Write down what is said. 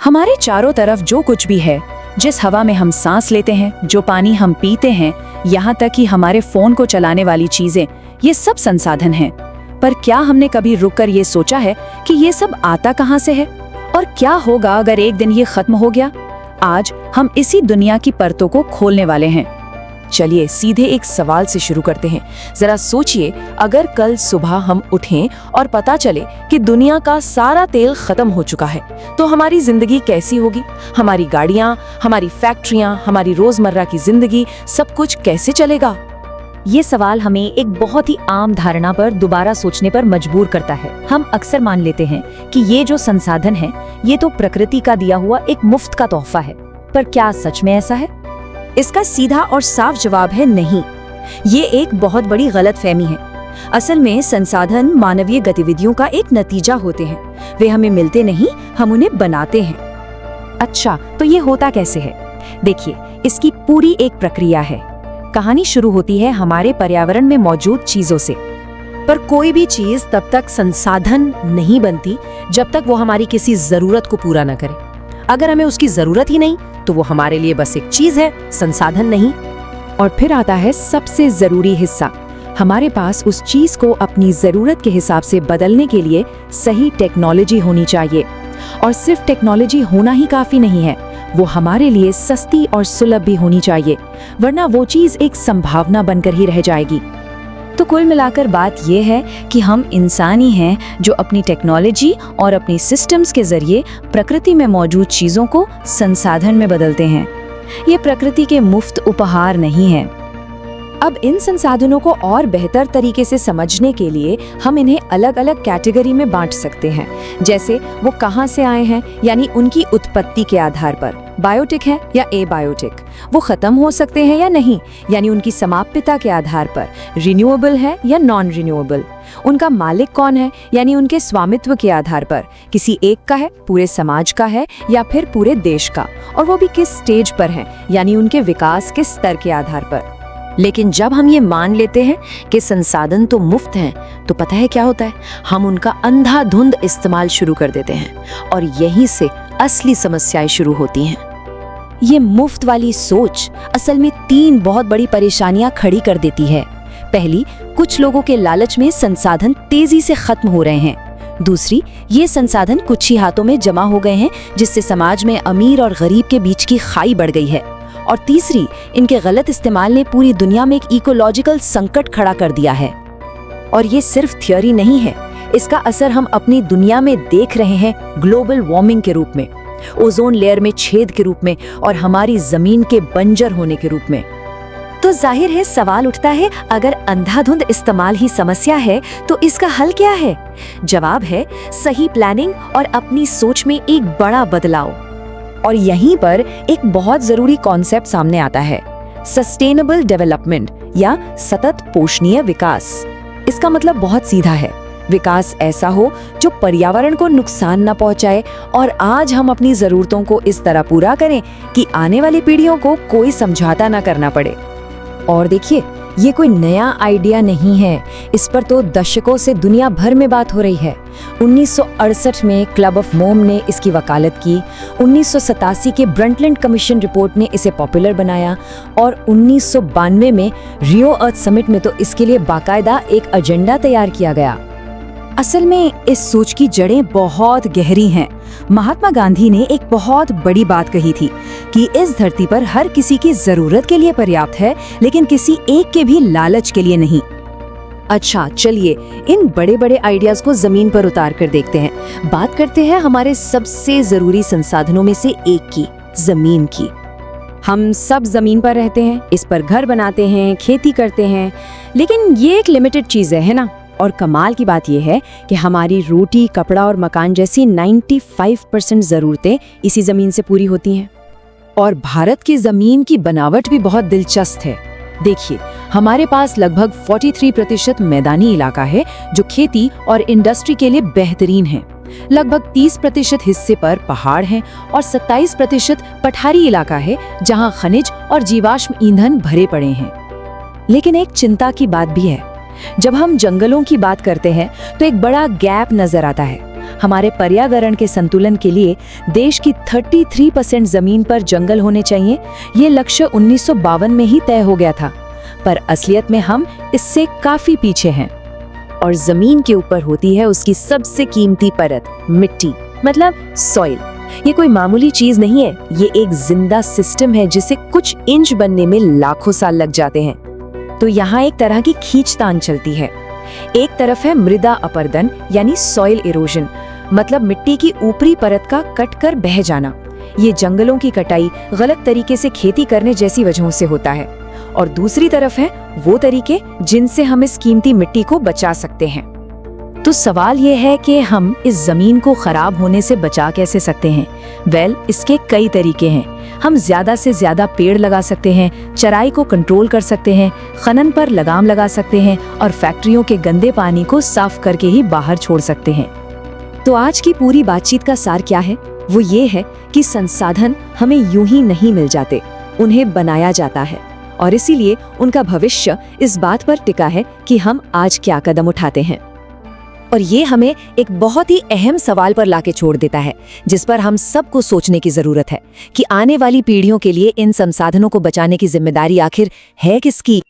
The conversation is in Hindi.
हमारे चारों तरफ जो कुछ भी है, जिस हवा में हम सांस लेते हैं, जो पानी हम पीते हैं, यहाँ तक कि हमारे फोन को चलाने वाली चीजें, ये सब संसाधन हैं। पर क्या हमने कभी रुककर ये सोचा है कि ये सब आता कहाँ से है और क्या होगा अगर एक दिन ये खत्म हो गया? आज हम इसी दुनिया की परतों को खोलने वाले हैं। चलिए सीधे एक सवाल से शुरू करते हैं। जरा सोचिए, अगर कल सुबह हम उठें और पता चले कि दुनिया का सारा तेल खत्म हो चुका है, तो हमारी जिंदगी कैसी होगी? हमारी गाड़ियां, हमारी फैक्ट्रियां, हमारी रोजमर्रा की जिंदगी, सब कुछ कैसे चलेगा? ये सवाल हमें एक बहुत ही आम धारणा पर दोबारा सोचने पर मजबूर करता है। हम अक्सर मान लेते हैं कि ये जो संसाधन है, ये तो प्रकृति का दिया हुआ एक मुफ्त का तोहफा है। पर क्या सच में ऐसा है? इसका सीधा और साफ जवाब है नहीं। ये एक बहुत बड़ी गलतफहमी है। असल में संसाधन मानवीय गतिविधियों का एक नतीजा होते हैं। वे हमें मिलते नहीं, हम उन्हें बनाते हैं। अच्छा, तो ये होता कैसे है? देखिए, इसकी पूरी एक प्रक्रिया है। कहानी शुरू होती है हमारे पर्यावरण में मौजूद चीजों से। पर कोई भी चीज तब तक संसाधन नहीं बनती जब तक वो हमारी किसी जरूरत को पूरा न करे। अगर हमें उसकी जरूरत ही नहीं तो वो हमारे लिए बस एक चीज है, संसाधन नहीं। और फिर आता है सबसे जरूरी हिस्सा। हमारे पास उस चीज को अपनी जरूरत के हिसाब से बदलने के लिए सही टेक्नोलॉजी होनी चाहिए। और सिर्फ टेक्नोलॉजी होना ही काफी नहीं है, वो हमारे लिए सस्ती और सुलभ भी होनी चाहिए, वरना वो चीज एक संभावना बनकर ही रह जाएगी। तो कुल मिलाकर बात यह है कि हम इंसान ही हैं जो अपनी टेक्नोलॉजी और अपनी सिस्टम्स के जरिए प्रकृति में मौजूद चीजों को संसाधन में बदलते हैं। ये प्रकृति के मुफ्त उपहार नहीं है। अब इन संसाधनों को और बेहतर तरीके से समझने के लिए हम इन्हें अलग अलग कैटेगरी में बांट सकते हैं। जैसे वो कहाँ से आए हैं, यानी उनकी उत्पत्ति के आधार पर, बायोटिक है या एबायोटिक, वो खत्म हो सकते हैं या नहीं, यानी उनकी समाप्यता के आधार पर, रिन्यूएबल है या नॉन रिन्यूएबल, उनका मालिक कौन है, यानी उनके स्वामित्व के आधार पर, किसी एक का है, पूरे समाज का है या फिर पूरे देश का, और वो भी किस स्टेज पर है, यानी उनके विकास के स्तर के आधार पर। लेकिन जब हम ये मान लेते हैं कि संसाधन तो मुफ्त हैं, तो पता है क्या होता है? हम उनका अंधाधुंध इस्तेमाल शुरू कर देते हैं और यहीं से असली समस्याएं शुरू होती हैं। ये मुफ्त वाली सोच असल में 3 बहुत बड़ी परेशानियां खड़ी कर देती है। पहली, कुछ लोगों के लालच में संसाधन तेजी से खत्म हो रहे हैं। दूसरी, ये संसाधन कुछ ही हाथों में जमा हो गए हैं, जिससे समाज में अमीर और गरीब के बीच की खाई बढ़ गई है। और तीसरी, इनके गलत इस्तेमाल ने पूरी दुनिया में एक इकोलॉजिकल संकट खड़ा कर दिया है। और ये सिर्फ थ्योरी नहीं है, इसका असर हम अपनी दुनिया में देख रहे हैं ग्लोबल वार्मिंग के रूप में, ओजोन लेयर में छेद के रूप में और हमारी जमीन के बंजर होने के रूप में। तो जाहिर है सवाल उठता है, अगर अंधाधुंध इस्तेमाल ही समस्या है तो इसका हल क्या है? जवाब है सही प्लानिंग और अपनी सोच में एक बड़ा बदलाव। और यहीं पर एक बहुत जरूरी कॉन्सेप्ट सामने आता है, सस्टेनेबल डेवलपमेंट या सतत पोषणीय विकास। इसका मतलब बहुत सीधा है, विकास ऐसा हो जो पर्यावरण को नुकसान न पहुंचाए और आज हम अपनी जरूरतों को इस तरह पूरा करें कि आने वाली पीढ़ियों को कोई समझौता न करना पड़े। और देखिए, ये कोई नया आइडिया नहीं है, इस पर तो दशकों से दुनिया भर में बात हो रही है। 1968 में क्लब ऑफ मोम ने इसकी वकालत की, 1987 के ब्रंटलैंड कमीशन रिपोर्ट ने इसे पॉपुलर बनाया और 1992 में रियो अर्थ समिट में तो इसके लिए बाकायदा एक एजेंडा तैयार किया गया। असल में इस सोच की जड़ें बहुत गहरी हैं। महात्मा गांधी ने एक बहुत बड़ी बात कही थी कि इस धरती पर हर किसी की जरूरत के लिए पर्याप्त है, लेकिन किसी एक के भी लालच के लिए नहीं। अच्छा, चलिए इन बड़े बड़े आइडियाज को जमीन पर उतार कर देखते हैं। बात करते हैं हमारे सबसे जरूरी संसाधनों में से एक की, जमीन की। हम सब जमीन पर रहते हैं, इस पर घर बनाते हैं, खेती करते हैं, लेकिन ये एक लिमिटेड चीज है ना? और कमाल की बात यह है कि हमारी रोटी, कपड़ा और मकान जैसी 95% जरूरतें इसी जमीन से पूरी होती हैं। और भारत की जमीन की बनावट भी बहुत दिलचस्प है। देखिए, हमारे पास लगभग 43% मैदानी इलाका है जो खेती और इंडस्ट्री के लिए बेहतरीन है। लगभग 30% हिस्से पर पहाड़ हैं और 27% पठारी इलाका है जहां खनिज और जीवाश्म ईंधन भरे पड़े हैं। लेकिन एक चिंता की बात भी है, जब हम जंगलों की बात करते हैं तो एक बड़ा गैप नजर आता है। हमारे पर्यावरण के संतुलन के लिए देश की 33% जमीन पर जंगल होने चाहिए, ये लक्ष्य 1952 में ही तय हो गया था। पर असलियत में हम इससे काफी पीछे हैं। और जमीन के ऊपर होती है उसकी सबसे कीमती परत, मिट्टी, मतलब सॉइल। ये कोई मामूली चीज नहीं है, ये एक जिंदा सिस्टम है जिसे कुछ इंच बनने में लाखों साल लग जाते हैं। तो यहाँ एक तरह की खींचतान चलती है। एक तरफ है मृदा अपरदन यानी सॉइल इरोजन, मतलब मिट्टी की ऊपरी परत का कट कर बह जाना। ये जंगलों की कटाई, गलत तरीके से खेती करने जैसी वजहों से होता है। और दूसरी तरफ है वो तरीके जिनसे हम इस कीमती मिट्टी को बचा सकते हैं। तो सवाल ये है कि हम इस जमीन को खराब होने से बचा कैसे सकते हैं? इसके कई तरीके हैं। हम ज्यादा से ज्यादा पेड़ लगा सकते हैं, चराई को कंट्रोल कर सकते हैं, खनन पर लगाम लगा सकते हैं और फैक्ट्रियों के गंदे पानी को साफ करके ही बाहर छोड़ सकते हैं। तो आज की पूरी बातचीत का सार क्या है? वो ये है कि संसाधन हमें यूं ही नहीं मिल जाते, उन्हें बनाया जाता है। और इसीलिए उनका भविष्य इस बात पर टिका है कि हम आज क्या कदम उठाते हैं। और ये हमें एक बहुत ही अहम सवाल पर लाके छोड़ देता है, जिस पर हम सबको सोचने की जरूरत है कि आने वाली पीढ़ियों के लिए इन संसाधनों को बचाने की जिम्मेदारी आखिर है किसकी।